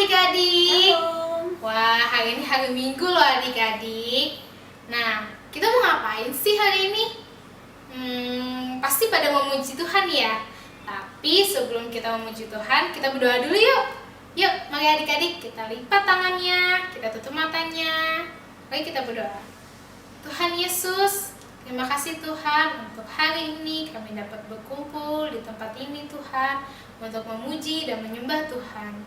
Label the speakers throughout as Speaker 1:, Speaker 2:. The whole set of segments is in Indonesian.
Speaker 1: adik-adik.
Speaker 2: Halo.
Speaker 1: Wah, hari ini hari Minggu loh adik-adik. Nah, kita mau ngapain sih hari ini? Pasti pada memuji Tuhan ya. Tapi sebelum kita memuji Tuhan, kita berdoa dulu yuk. Yuk, mari adik-adik kita lipat tangannya, kita tutup matanya. Mari kita berdoa. Tuhan Yesus, terima kasih Tuhan untuk hari ini kami dapat berkumpul di tempat ini Tuhan untuk memuji dan menyembah Tuhan.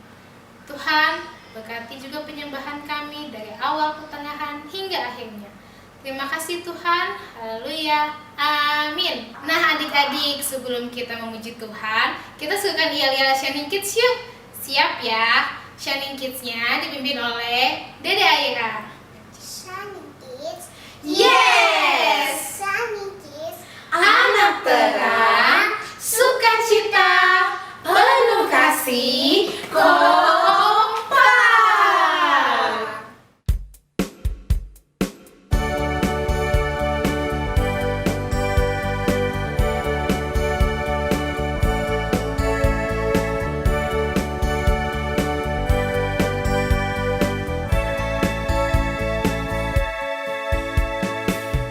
Speaker 1: Tuhan, berkati juga penyembahan kami dari awal pertengahan hingga akhirnya. Terima kasih Tuhan, haleluya, amin. Nah adik-adik, sebelum kita memuji Tuhan, kita sukakan yel-yel Shining Kids yuk. Siap ya, Shining Kids-nya dipimpin oleh Dede Aira.
Speaker 2: Shining Kids.
Speaker 1: Yes!
Speaker 2: Shining Kids.
Speaker 1: Anak terang, sukacita, penuh kasih, kompak.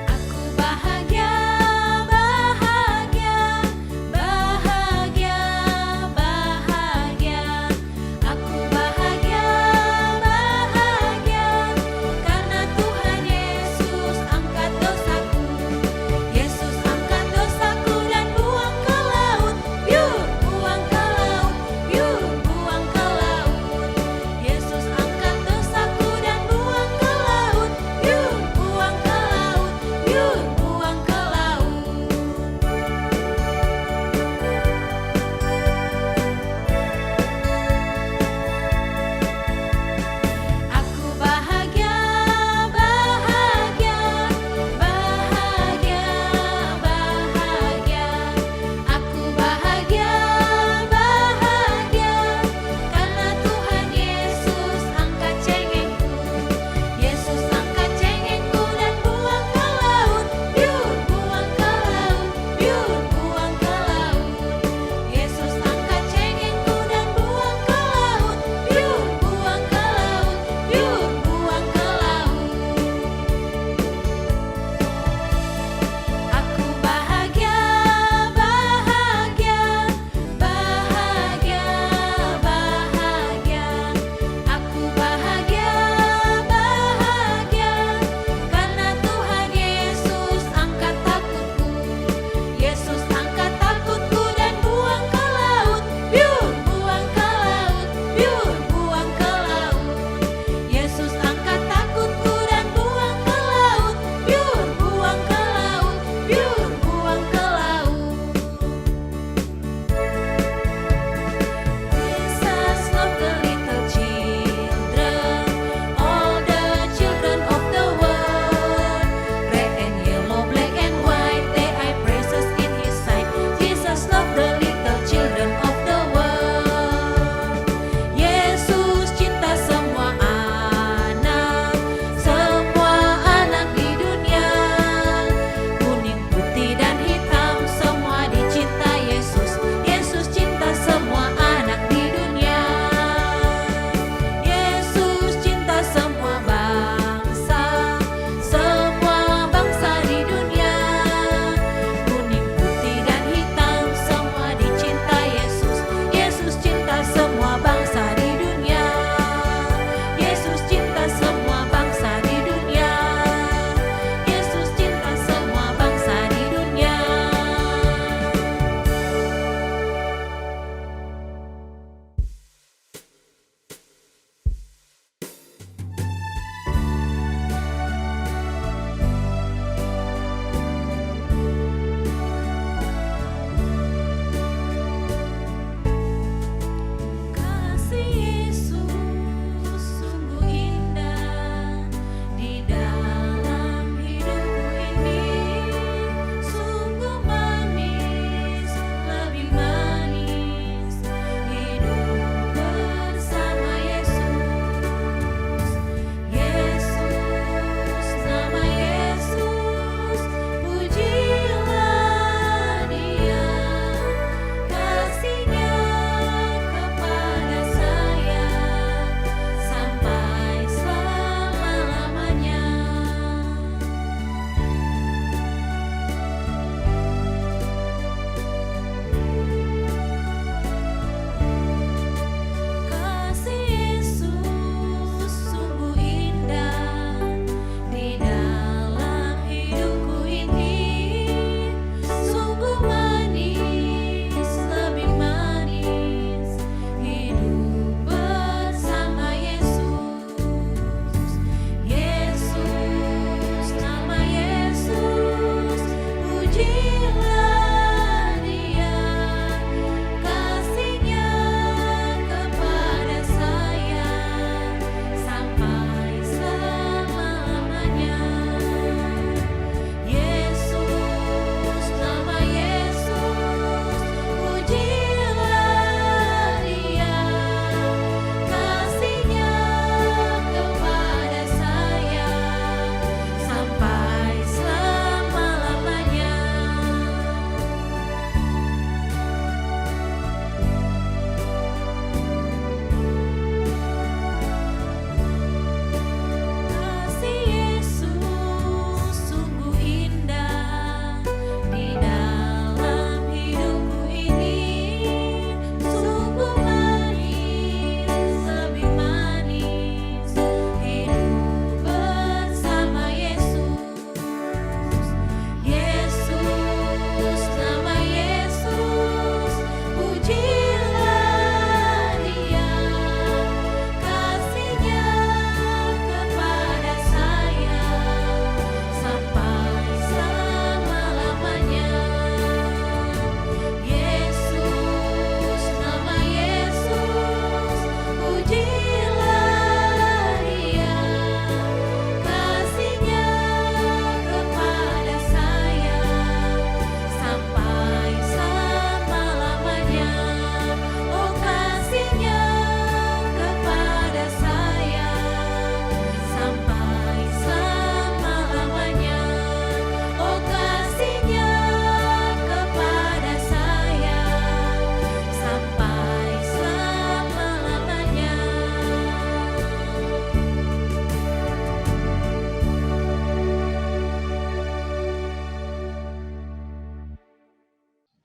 Speaker 3: Aku bahagia, bahagia, bahagia, bahagia. Aku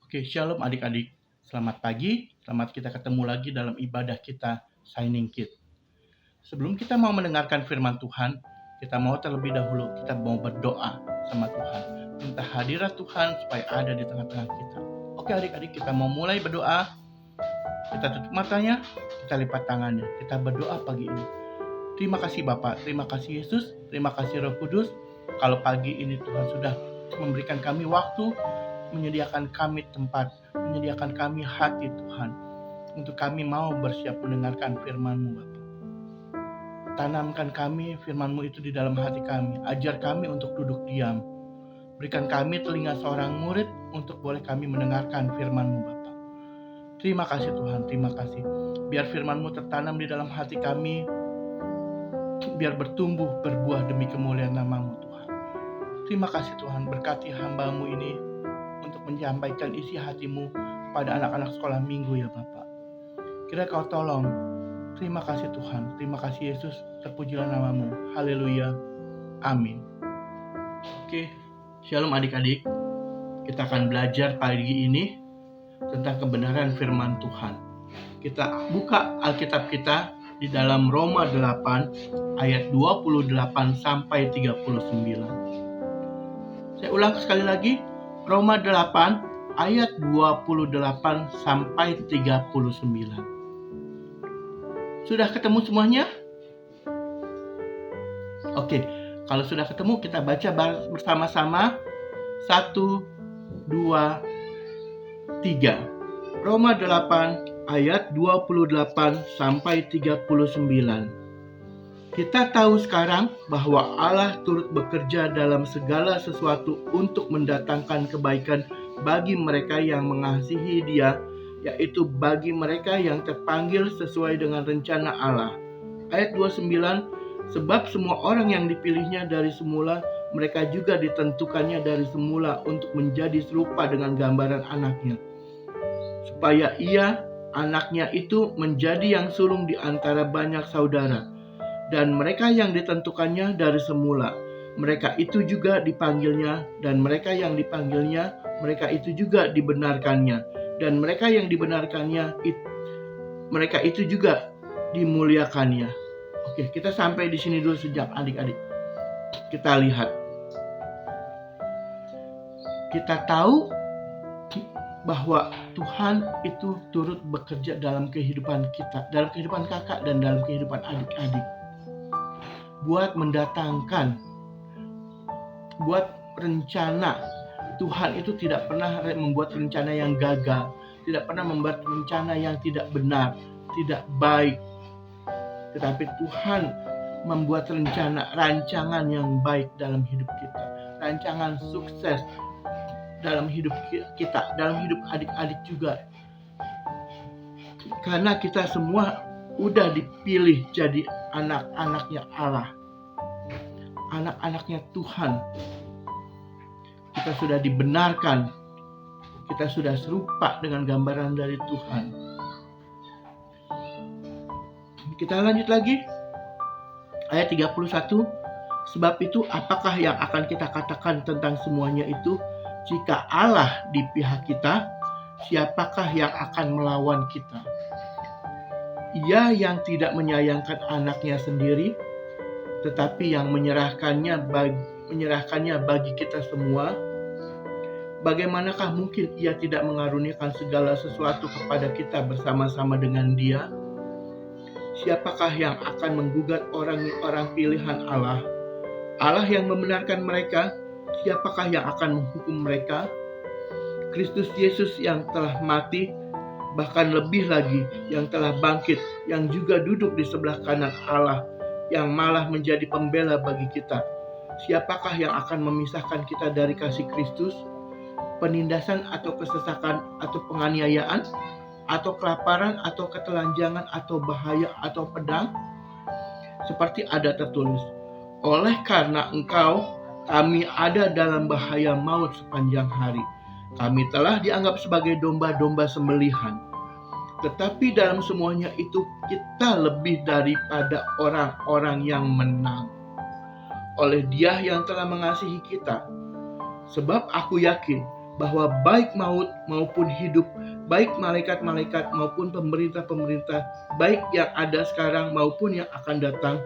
Speaker 4: Oke, shalom adik-adik. Selamat pagi, selamat kita ketemu lagi dalam ibadah kita Shining Kid. Sebelum kita mau mendengarkan firman Tuhan, kita mau terlebih dahulu kita mau berdoa sama Tuhan. Minta hadirat Tuhan supaya ada di tengah-tengah kita. Oke adik-adik, kita mau mulai berdoa. Kita tutup matanya, kita lipat tangannya. Kita berdoa pagi ini. Terima kasih Bapak, terima kasih Yesus, terima kasih Roh Kudus. Kalau pagi ini Tuhan sudah memberikan kami waktu, menyediakan kami tempat, menyediakan kami hati Tuhan, untuk kami mau bersiap mendengarkan firman-Mu Bapak. Tanamkan kami firman-Mu itu di dalam hati kami, ajar kami untuk duduk diam. Berikan kami telinga seorang murid untuk boleh kami mendengarkan firman-Mu Bapak. Terima kasih Tuhan, terima kasih. Biar firman-Mu tertanam di dalam hati kami, biar bertumbuh, berbuah demi kemuliaan nama-Mu Tuhan. Terima kasih Tuhan, berkati hamba-Mu ini untuk menyampaikan isi hati-Mu pada anak-anak sekolah minggu ya Bapak. Kira Kau tolong. Terima kasih Tuhan, terima kasih Yesus, terpujilah nama-Mu. Haleluya, amin. Oke, shalom adik-adik. Kita akan belajar pagi ini tentang kebenaran firman Tuhan. Kita buka Alkitab kita di dalam Roma 8 ayat 28 sampai 39. Saya ulang sekali lagi, Roma 8 ayat 28 sampai 39. Sudah ketemu semuanya? Oke, kalau sudah ketemu kita baca bersama-sama. 1, 2, 3. Roma 8 ayat 28 sampai 39. Kita tahu sekarang bahwa Allah turut bekerja dalam segala sesuatu untuk mendatangkan kebaikan bagi mereka yang mengasihi Dia, yaitu bagi mereka yang terpanggil sesuai dengan rencana Allah. Ayat 29, sebab semua orang yang dipilihnya dari semula, mereka juga ditentukannya dari semula untuk menjadi serupa dengan gambaran anaknya, supaya ia, anaknya itu, menjadi yang sulung di antara banyak saudara. Dan mereka yang ditentukannya dari semula, mereka itu juga dipanggilnya, dan mereka yang dipanggilnya, mereka itu juga dibenarkannya, dan mereka yang dibenarkannya, mereka itu juga dimuliakannya. Oke, kita sampai di sini dulu sejak adik-adik. Kita lihat. Kita tahu bahwa Tuhan itu turut bekerja dalam kehidupan kita, dalam kehidupan kakak dan dalam kehidupan adik-adik. Buat mendatangkan, buat rencana. Tuhan itu tidak pernah membuat rencana yang gagal, tidak pernah membuat rencana yang tidak benar, tidak baik. Tetapi Tuhan membuat rancangan yang baik dalam hidup kita, rancangan sukses dalam hidup kita, dalam hidup adik-adik juga. Karena kita semua udah dipilih jadi anak-anaknya Allah, anak-anaknya Tuhan. Kita sudah dibenarkan, kita sudah serupa dengan gambaran dari Tuhan. Kita lanjut lagi, ayat 31. Sebab itu apakah yang akan kita katakan tentang semuanya itu? Jika Allah di pihak kita, siapakah yang akan melawan kita? Ia yang tidak menyayangkan anaknya sendiri, tetapi yang menyerahkannya bagi kita semua, bagaimanakah mungkin Ia tidak mengaruniakan segala sesuatu kepada kita bersama-sama dengan Dia? Siapakah yang akan menggugat orang-orang pilihan Allah? Allah yang membenarkan mereka, siapakah yang akan menghukum mereka? Kristus Yesus yang telah mati, bahkan lebih lagi yang telah bangkit, yang juga duduk di sebelah kanan Allah, yang malah menjadi pembela bagi kita. Siapakah yang akan memisahkan kita dari kasih Kristus? Penindasan atau kesesakan atau penganiayaan, atau kelaparan atau ketelanjangan atau bahaya atau pedang? Seperti ada tertulis, oleh karena Engkau, kami ada dalam bahaya maut sepanjang hari. Kami telah dianggap sebagai domba-domba sembelihan. Tetapi dalam semuanya itu kita lebih daripada orang-orang yang menang, oleh Dia yang telah mengasihi kita. Sebab aku yakin bahwa baik maut maupun hidup, baik malaikat-malaikat maupun pemerintah-pemerintah, baik yang ada sekarang maupun yang akan datang,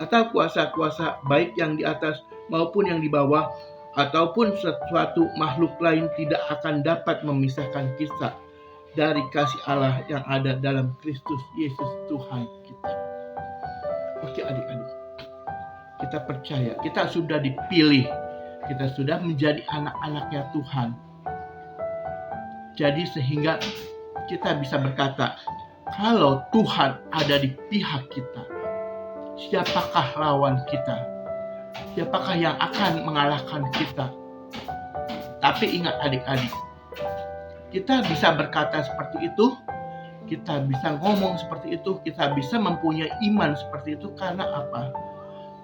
Speaker 4: atau kuasa-kuasa baik yang di atas maupun yang di bawah, ataupun sesuatu makhluk lain tidak akan dapat memisahkan kita dari kasih Allah yang ada dalam Kristus Yesus Tuhan kita. Oke adik-adik, kita percaya kita sudah dipilih, kita sudah menjadi anak-anaknya Tuhan. Jadi sehingga kita bisa berkata, kalau Tuhan ada di pihak kita, siapakah lawan kita? Siapakah yang akan mengalahkan kita? Tapi ingat adik-adik, kita bisa berkata seperti itu, kita bisa ngomong seperti itu, kita bisa mempunyai iman seperti itu karena apa?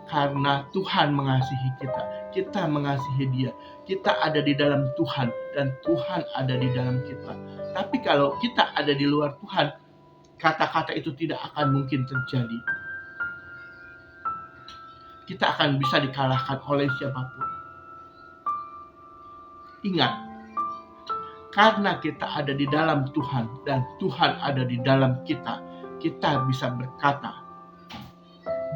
Speaker 4: Karena Tuhan mengasihi kita, kita mengasihi Dia, kita ada di dalam Tuhan dan Tuhan ada di dalam kita. Tapi kalau kita ada di luar Tuhan, kata-kata itu tidak akan mungkin terjadi. Kita akan bisa dikalahkan oleh siapapun. Ingat, karena kita ada di dalam Tuhan dan Tuhan ada di dalam kita, kita bisa berkata,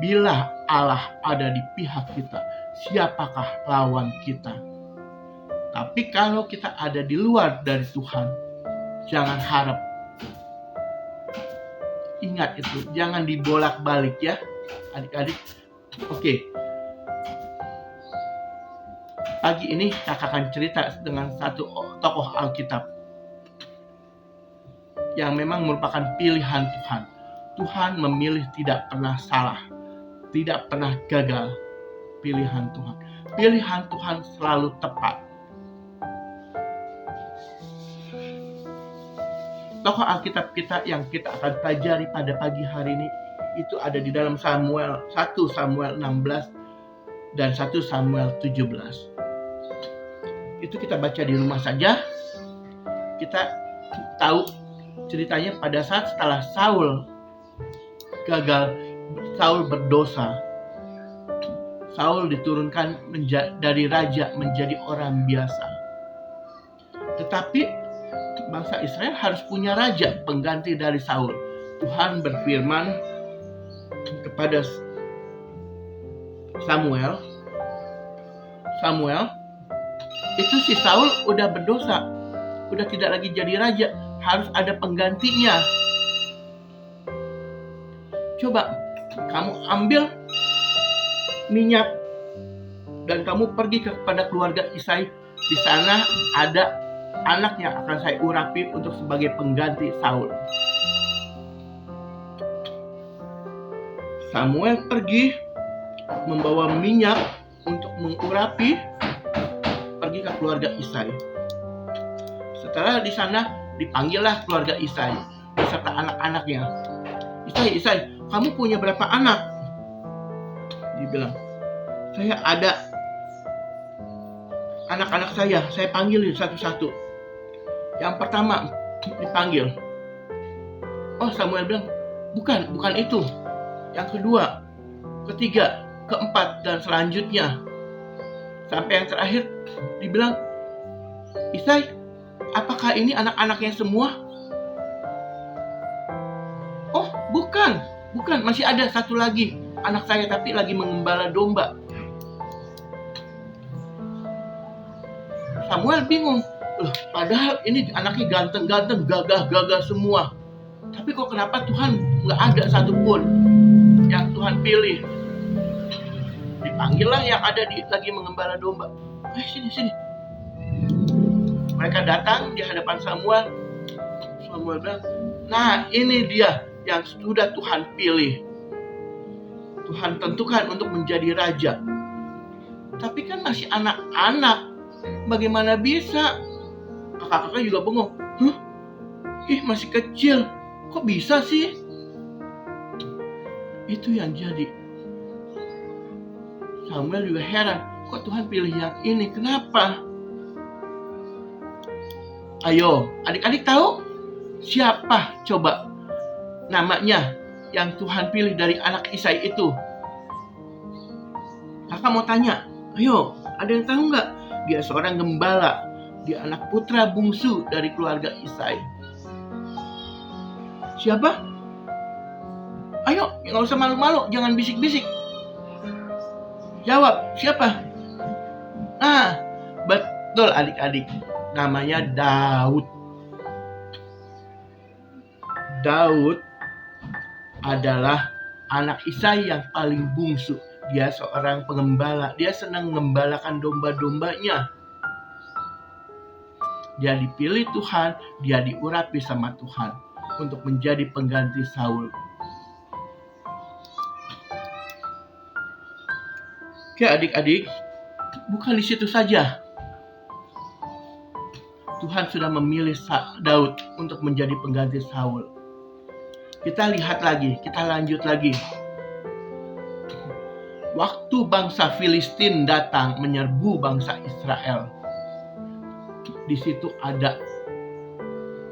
Speaker 4: bila Allah ada di pihak kita, siapakah lawan kita? Tapi kalau kita ada di luar dari Tuhan, jangan harap. Ingat itu, jangan dibolak-balik ya, adik-adik. Oke. Pagi ini kakak akan cerita dengan satu tokoh Alkitab yang memang merupakan pilihan Tuhan. Tuhan memilih tidak pernah salah, tidak pernah gagal. Pilihan Tuhan. Pilihan Tuhan selalu tepat. Tokoh Alkitab kita yang kita akan pelajari pada pagi hari ini itu ada di dalam 1 Samuel 16 dan 1 Samuel 17. Itu kita baca di rumah saja. Kita tahu ceritanya pada saat setelah Saul gagal, Saul berdosa. Saul diturunkan dari raja menjadi orang biasa. Tetapi bangsa Israel harus punya raja pengganti dari Saul. Tuhan berfirman kepada Samuel, itu si Saul udah berdosa, udah tidak lagi jadi raja, harus ada penggantinya. Coba kamu ambil minyak dan kamu pergi kepada keluarga Isai. Di sana ada anak yang akan saya urapi untuk sebagai pengganti Saul. Samuel pergi membawa minyak untuk mengurapi, pergi ke keluarga Isai. Setelah di sana dipanggillah keluarga Isai beserta anak-anaknya. Isai, kamu punya berapa anak? Dia bilang, saya ada anak-anak saya panggilin satu-satu. Yang pertama dipanggil. Oh, Samuel bilang, bukan itu. Yang kedua, ketiga, keempat, dan selanjutnya. Sampai yang terakhir dibilang, Isai, apakah ini anak-anaknya semua? Oh, bukan, masih ada satu lagi anak saya tapi lagi mengembala domba. Samuel bingung, padahal ini anaknya ganteng-ganteng, gagah-gagah semua. Tapi kok kenapa Tuhan nggak ada satupun yang Tuhan pilih? Dipanggillah yang ada lagi mengembala domba. Sini. Mereka datang di hadapan Samuel. Samuel bilang, nah ini dia yang sudah Tuhan pilih. Tuhan tentukan untuk menjadi raja. Tapi kan masih anak-anak. Bagaimana bisa? Kakak-kakak juga bengong. Masih kecil. Kok bisa sih? Itu yang jadi. Samuel juga heran. Kok Tuhan pilih yang ini? Kenapa? Ayo, adik-adik tahu? Siapa coba namanya yang Tuhan pilih dari anak Isai itu? Kakak mau tanya. Ayo, ada yang tahu nggak? Dia seorang gembala. Dia anak putra bungsu dari keluarga Isai. Siapa? Ayo, nggak usah malu-malu, jangan bisik-bisik. Jawab, siapa? Ah, betul adik-adik. Namanya Daud. Daud adalah anak Isai yang paling bungsu. Dia seorang pengembala. Dia senang mengembalakan domba-dombanya. Dia dipilih Tuhan, dia diurapi sama Tuhan untuk menjadi pengganti Saul. Oke adik-adik, bukan di situ saja. Tuhan sudah memilih Daud untuk menjadi pengganti Saul. Kita lihat lagi, kita lanjut lagi. Waktu bangsa Filistin datang menyerbu bangsa Israel, di situ ada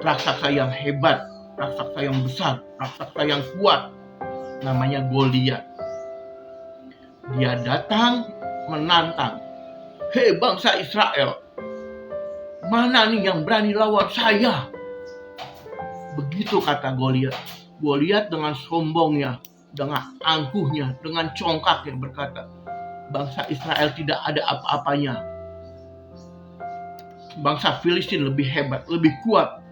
Speaker 4: raksasa yang hebat, raksasa yang besar, raksasa yang kuat, namanya Goliat. Dia datang menantang, "Hei bangsa Israel, mana nih yang berani lawan saya?" Begitu kata Goliat. Goliat dengan sombongnya, dengan angkuhnya, dengan congkaknya berkata, bangsa Israel tidak ada apa-apanya. Bangsa Filistin lebih hebat, lebih kuat.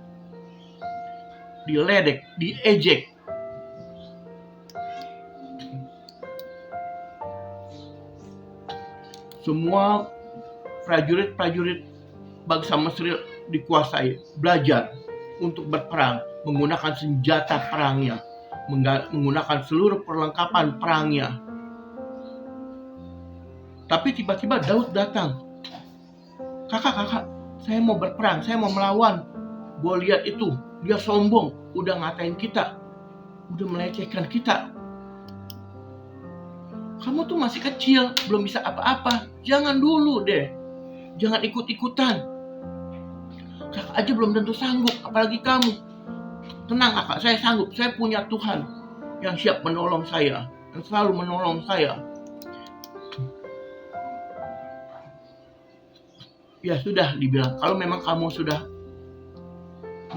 Speaker 4: Diledek, diejek. Semua prajurit-prajurit bangsa Mesir dikuasai, belajar untuk berperang, menggunakan senjata perangnya, menggunakan seluruh perlengkapan perangnya. Tapi tiba-tiba Daud datang. Kakak, saya mau berperang, saya mau melawan Goliat itu. Dia sombong, udah ngatain kita, udah melecehkan kita. Kamu tuh masih kecil, belum bisa apa-apa. Jangan dulu deh, jangan ikut-ikutan. Kakak aja belum tentu sanggup, apalagi kamu. Tenang kakak, saya sanggup, saya punya Tuhan yang siap menolong saya, yang selalu menolong saya. Ya sudah, dibilang, kalau memang kamu sudah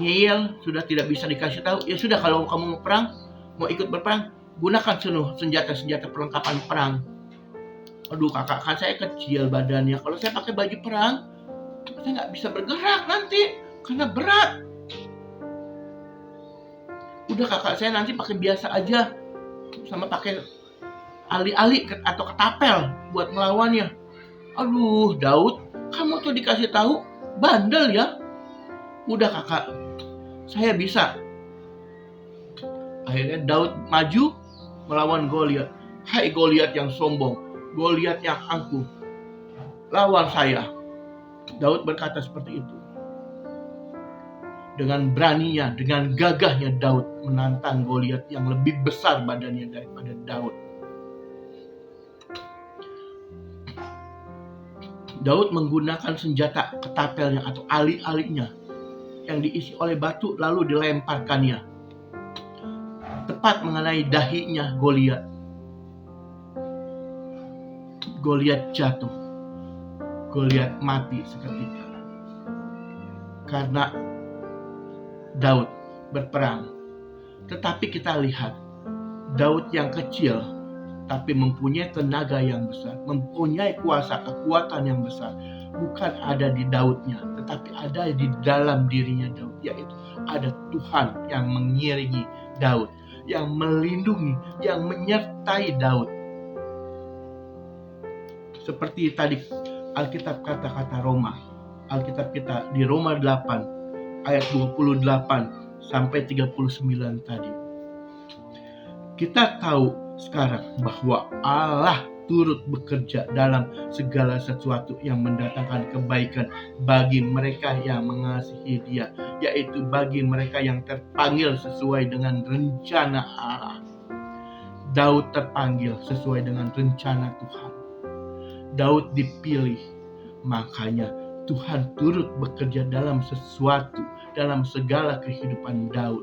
Speaker 4: ngeyel, sudah tidak bisa dikasih tahu, ya sudah, kalau kamu mau perang, mau ikut berperang, gunakan seluruh senjata-senjata perlengkapan perang. Aduh kakak, kan saya kecil badannya, kalau saya pakai baju perang, saya nggak bisa bergerak nanti, karena berat. Udah kakak, saya nanti pakai biasa aja, sama pakai ali-ali atau ketapel buat melawannya. Aduh Daud, kamu tuh dikasih tahu bandel ya. Udah kakak, saya bisa. Akhirnya Daud maju melawan Goliat. Hai Goliat yang sombong, Goliat yang angkuh, lawan saya. Daud berkata seperti itu. Dengan beraninya, dengan gagahnya Daud menantang Goliat yang lebih besar badannya daripada Daud. Daud menggunakan senjata ketapelnya atau ali-alinya yang diisi oleh batu lalu dilemparkannya tepat mengenai dahinya Goliat. Goliat jatuh. Goliat mati seketika. Karena Daud berperang. Tetapi kita lihat Daud yang kecil tapi mempunyai tenaga yang besar, mempunyai kuasa, kekuatan yang besar. Bukan ada di Daudnya, tetapi ada di dalam dirinya Daud, yaitu ada Tuhan yang mengiringi Daud, yang melindungi, yang menyertai Daud. Seperti tadi Alkitab kata-kata Roma. Alkitab kita di Roma 8 ayat 28 sampai 39 tadi. Kita tahu sekarang bahwa Allah turut bekerja dalam segala sesuatu yang mendatangkan kebaikan bagi mereka yang mengasihi Dia, yaitu bagi mereka yang terpanggil sesuai dengan rencana Allah. Daud terpanggil sesuai dengan rencana Tuhan. Daud dipilih, makanya Tuhan turut bekerja dalam sesuatu, dalam segala kehidupan Daud.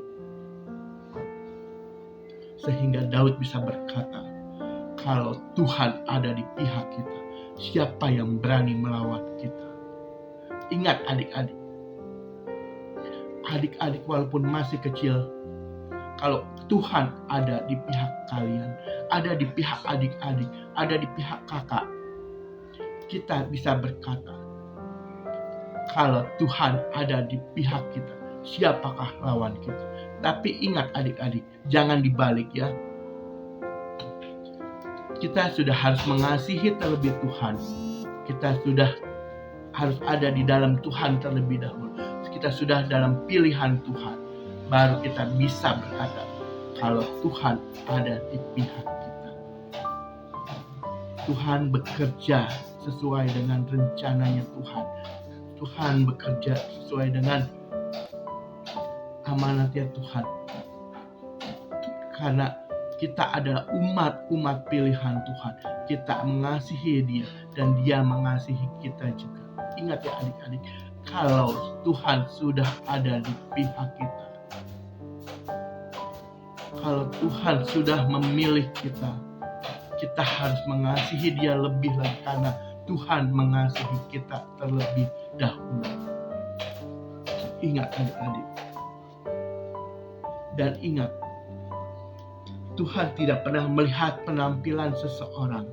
Speaker 4: Sehingga Daud bisa berkata, kalau Tuhan ada di pihak kita, siapa yang berani melawan kita? Ingat adik-adik. Adik-adik walaupun masih kecil, kalau Tuhan ada di pihak kalian, ada di pihak adik-adik, ada di pihak kakak, kita bisa berkata, kalau Tuhan ada di pihak kita, siapakah lawan kita? Tapi ingat adik-adik, jangan dibalik ya. Kita sudah harus mengasihi terlebih Tuhan. Kita sudah harus ada di dalam Tuhan terlebih dahulu. Kita sudah dalam pilihan Tuhan. Baru kita bisa berkata, kalau Tuhan ada di pihak kita. Tuhan bekerja sesuai dengan rencananya Tuhan. Tuhan bekerja sesuai dengan amanatnya Tuhan. Karena kita adalah umat pilihan Tuhan. Kita mengasihi Dia dan Dia mengasihi kita juga. Ingat ya adik-adik, kalau Tuhan sudah ada di pihak kita, kalau Tuhan sudah memilih kita, kita harus mengasihi Dia lebih lagi karena Tuhan mengasihi kita terlebih dahulu. Ingat adik-adik. Dan ingat, Tuhan tidak pernah melihat penampilan seseorang,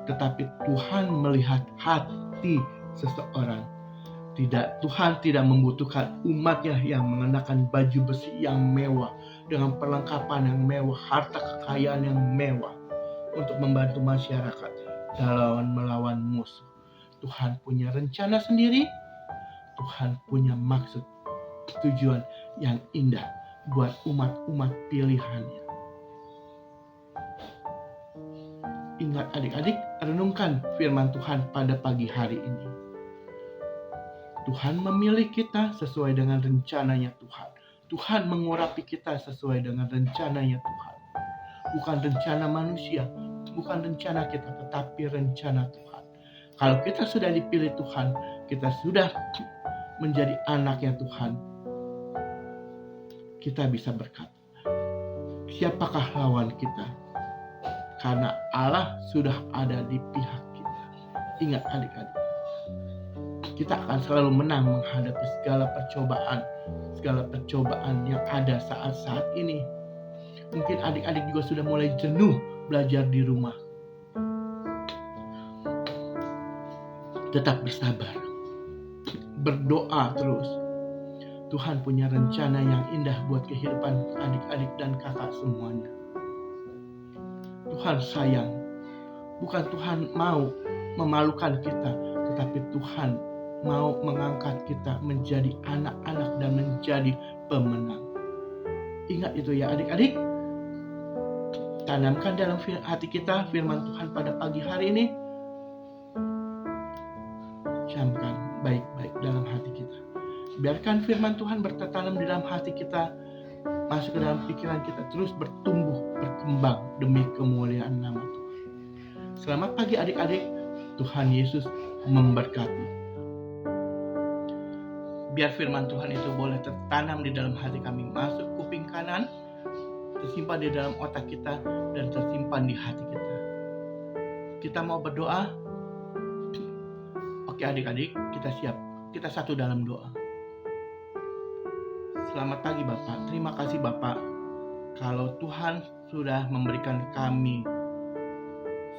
Speaker 4: tetapi Tuhan melihat hati seseorang. Tuhan tidak membutuhkan umatnya yang mengenakan baju besi yang mewah, dengan perlengkapan yang mewah, harta kekayaan yang mewah, untuk membantu masyarakat dalam melawan musuh. Tuhan punya rencana sendiri. Tuhan punya maksud, tujuan yang indah buat umat-umat pilihannya. Ingat adik-adik, renungkan firman Tuhan pada pagi hari ini. Tuhan memilih kita sesuai dengan rencananya Tuhan. Tuhan mengurapi kita sesuai dengan rencananya Tuhan. Bukan rencana manusia, bukan rencana kita, tetapi rencana Tuhan. Kalau kita sudah dipilih Tuhan, kita sudah menjadi anaknya Tuhan, kita bisa berkata, siapakah lawan kita? Karena Allah sudah ada di pihak kita. Ingat adik-adik, kita akan selalu menang menghadapi segala percobaan yang ada saat-saat ini. Mungkin adik-adik juga sudah mulai jenuh belajar di rumah. Tetap bersabar, berdoa terus. Tuhan punya rencana yang indah buat kehidupan adik-adik dan kakak semuanya. Tuhan sayang, bukan Tuhan mau memalukan kita, tetapi Tuhan mau mengangkat kita menjadi anak-anak dan menjadi pemenang. Ingat itu ya adik-adik. Tanamkan dalam hati kita firman Tuhan pada pagi hari ini. Camkan baik-baik dalam hati kita. Biarkan firman Tuhan bertanam di dalam hati kita, masuk ke dalam pikiran kita, terus bertumbuh, berkembang demi kemuliaan nama Tuhan. Selamat pagi adik-adik, Tuhan Yesus memberkati. Biar firman Tuhan itu boleh tertanam di dalam hati kami, masuk kuping kanan, tersimpan di dalam otak kita, dan tersimpan di hati kita. Kita mau berdoa? Oke adik-adik, kita siap. Kita satu dalam doa. Selamat pagi Bapak. Terima kasih Bapak. Kalau Tuhan sudah memberikan kami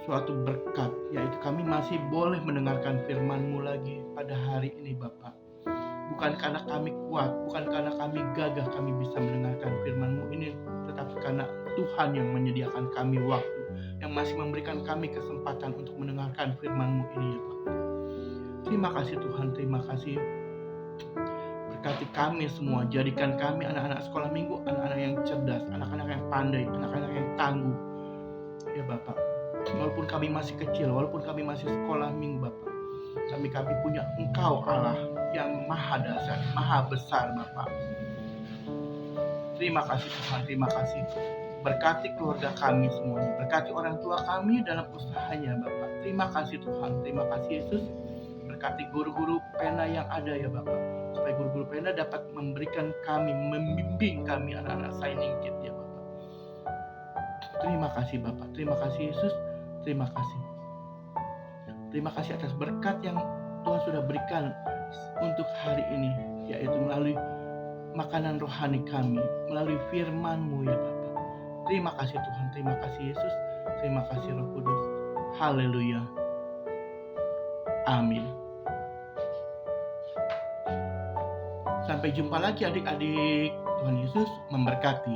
Speaker 4: suatu berkat, yaitu kami masih boleh mendengarkan firman-Mu lagi pada hari ini Bapak. Bukan karena kami kuat, bukan karena kami gagah kami bisa mendengarkan firman-Mu ini, tetapi karena Tuhan yang menyediakan kami waktu, yang masih memberikan kami kesempatan untuk mendengarkan firman-Mu ini ya Bapak. Terima kasih Tuhan, terima kasih. Berkati kami semua, jadikan kami anak-anak sekolah minggu, anak-anak yang cerdas, anak-anak yang pandai, anak-anak yang tangguh. Ya Bapak, walaupun kami masih kecil, walaupun kami masih sekolah minggu Bapak, kami punya Engkau Allah yang maha dasar, maha besar Bapak. Terima kasih Tuhan, terima kasih. Berkati keluarga kami semuanya, berkati orang tua kami dalam usahanya Bapak. Terima kasih Tuhan, terima kasih Yesus. Berkati guru-guru pena yang ada ya Bapak, supaya guru-guru pena dapat memberikan kami, membimbing kami anak-anak signing kit ya Bapak. Terima kasih Bapak, terima kasih Yesus, terima kasih. Terima kasih atas berkat yang Tuhan sudah berikan untuk hari ini, yaitu melalui makanan rohani kami, melalui firman-Mu ya Bapa. Terima kasih Tuhan, terima kasih Yesus, terima kasih Roh Kudus. Haleluya. Amin. Sampai jumpa lagi adik-adik. Tuhan Yesus memberkati.